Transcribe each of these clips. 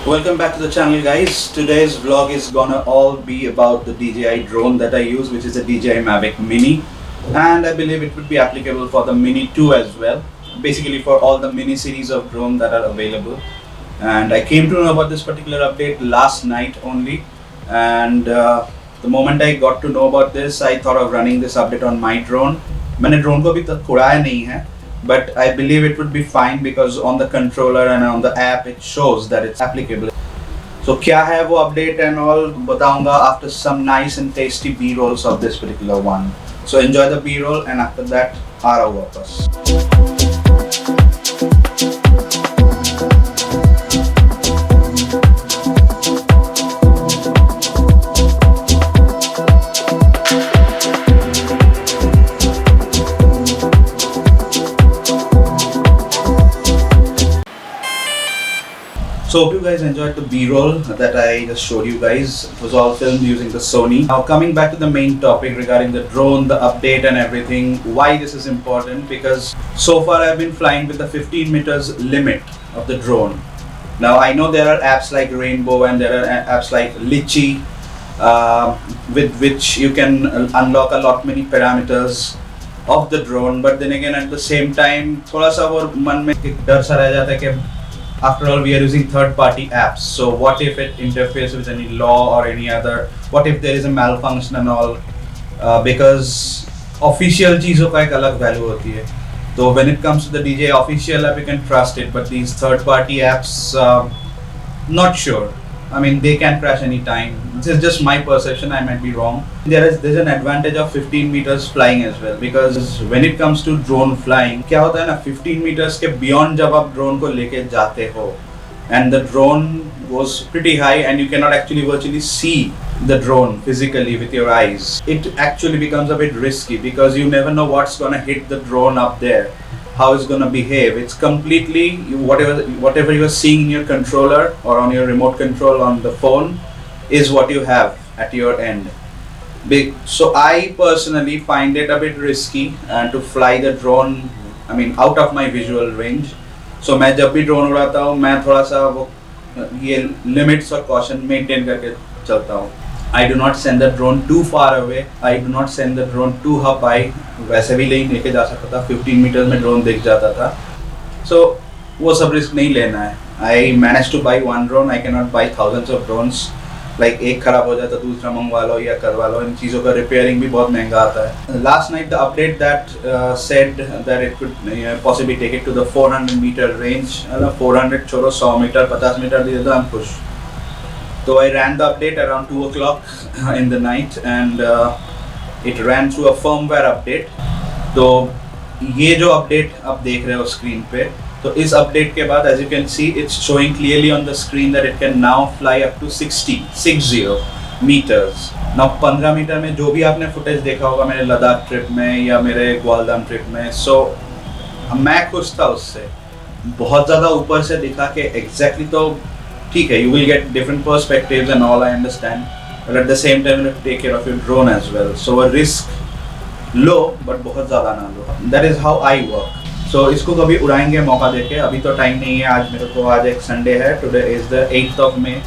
Welcome back to the channel, guys. Today's vlog is gonna all be about the DJI drone that I use, which is a DJI Mavic Mini, and I believe it would be applicable for the Mini 2 as well, basically for all the mini series of drone that are available. And I came to know about this particular update last night only, and the moment I got to know about this, I thought of running this update on my drone. मैंने drone को अभी तक उड़ाया नहीं है, but I believe it would be fine because on the controller and on the app it shows that it's applicable. So क्या है वो update and all बताऊंगा after some nice and tasty B-rolls of this particular one. So enjoy the B-roll and after that आरा वापस. So hope you guys enjoyed the B-roll that I just showed you guys. It was all filmed using the Sony. Now coming back to the main topic regarding the drone, the update and everything, why this is important, because so far I've been flying with the 15 meters limit of the drone. Now I know there are apps like Rainbow and there are apps like Litchi with which you can unlock a lot many parameters of the drone, but then again at the same time थोड़ा सा वो मन में एक डर सा रह जाता है कि after all we are using third-party apps, so what if it interferes with any law or any other, what if there is a malfunction and all, because official चीज़ों का एक अलग value होती है. So when it comes to the DJI official app you can trust it, but these third-party apps not sure. I mean they can crash anytime. This is just my perception, I might be wrong. There's an advantage of 15 meters flying as well, because when it comes to drone flying क्या होता है ना, 15 meters के beyond जब आप drone को लेके जाते हो and the drone goes pretty high and you cannot actually virtually see the drone physically with your eyes, it actually becomes a bit risky because you never know what's gonna hit the drone up there, how it's gonna behave. It's completely whatever you are seeing in your controller or on your remote control on the phone is what you have at your end. So I personally find it a bit risky and to fly the drone, I mean out of my visual range. So मैं जब भी drone उड़ाता हूँ मैं थोड़ा सा वो ये limits और caution maintain करके चलता हूँ. I do not send the drone too far away. I do not send the drone too up high. वैसे भी लेके जा सकता था, 15 meters में drone दिख जाता था. So वो सब risk नहीं लेना है. I managed to buy one drone. I cannot buy thousands of drones. Like एक खराब हो जाए तो दूसरा मंगवा लो या करवा लो. इन चीज़ों का repairing भी बहुत महंगा आता है. Last night the update that said that it could possibly take it to the 400 meter range. 400 छोड़ो 100 meter 50 meter दे दो I'm खुश. So I ran the update around 2 o'clock in the night and it ran through a firmware update. तो ये जो update आप देख रहे हो screen पे, तो इस update के बाद as you can see it's showing clearly on the screen that it can now fly up to 60 meters. Now 15 metre में जो भी आपने footage देखा होगा मेरे लद्दाख ट्रिप में या मेरे ग्वालदाम ट्रिप में, so मैं खुश था उससे. बहुत ज़्यादा ऊपर से दिखा के exactly तो ठीक है, you will get different perspectives and all, I understand, but at the same time you have to take care of your drone as well. So a risk low but बहुत ज़्यादा ना लो. That is how I work. So इसको कभी उड़ाएंगे मौका देके, अभी तो time नहीं है. आज मेरे को आज एक संडे है. Today is the 8th of May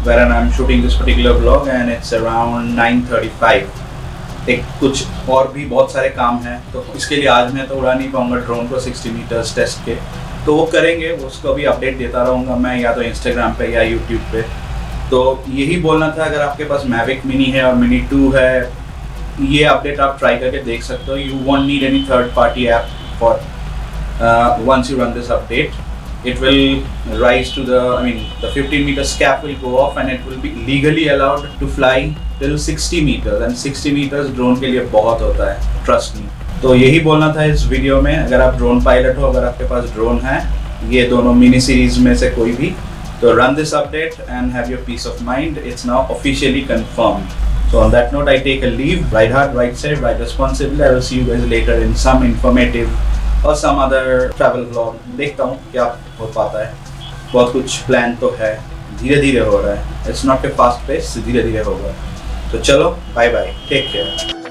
wherein I'm shooting this particular vlog and it's around 9:35. एक कुछ और भी बहुत सारे काम हैं, तो इसके लिए आज मैं तो उड़ा नहीं पाऊँगा ड्रोन को 60 मीटर्स टेस्ट के, तो वो करेंगे, उसको भी अपडेट देता रहूँगा मैं या तो इंस्टाग्राम पे या यूट्यूब पे. तो यही बोलना था. अगर आपके पास मैविक मिनी है और मिनी 2 है, ये अपडेट आप ट्राई करके देख सकते हो. You won't need any third party app for once you run this update. It will rise to the 15 meters cap will go off and it will be legally allowed to fly till 60 meters and 60 meters drone के लिए बहुत होता है, trust me. तो यही बोलना था इस वीडियो में. अगर आप ड्रोन पायलट हो, अगर आपके पास ड्रोन है, ये दोनों मिनी सीरीज में से कोई भी, तो run this update and have your peace of mind. It's now officially confirmed. So on that note I take a leave. Ride hard, ride safe, ride responsibly. I will see you guys later in some informative or some other travel vlog. देखता हूँ क्या हो पाता है. बहुत कुछ plan तो है, धीरे धीरे हो रहा है. It's not a fast pace, धीरे धीरे होगा. तो चलो, बाय बाय, टेक केयर.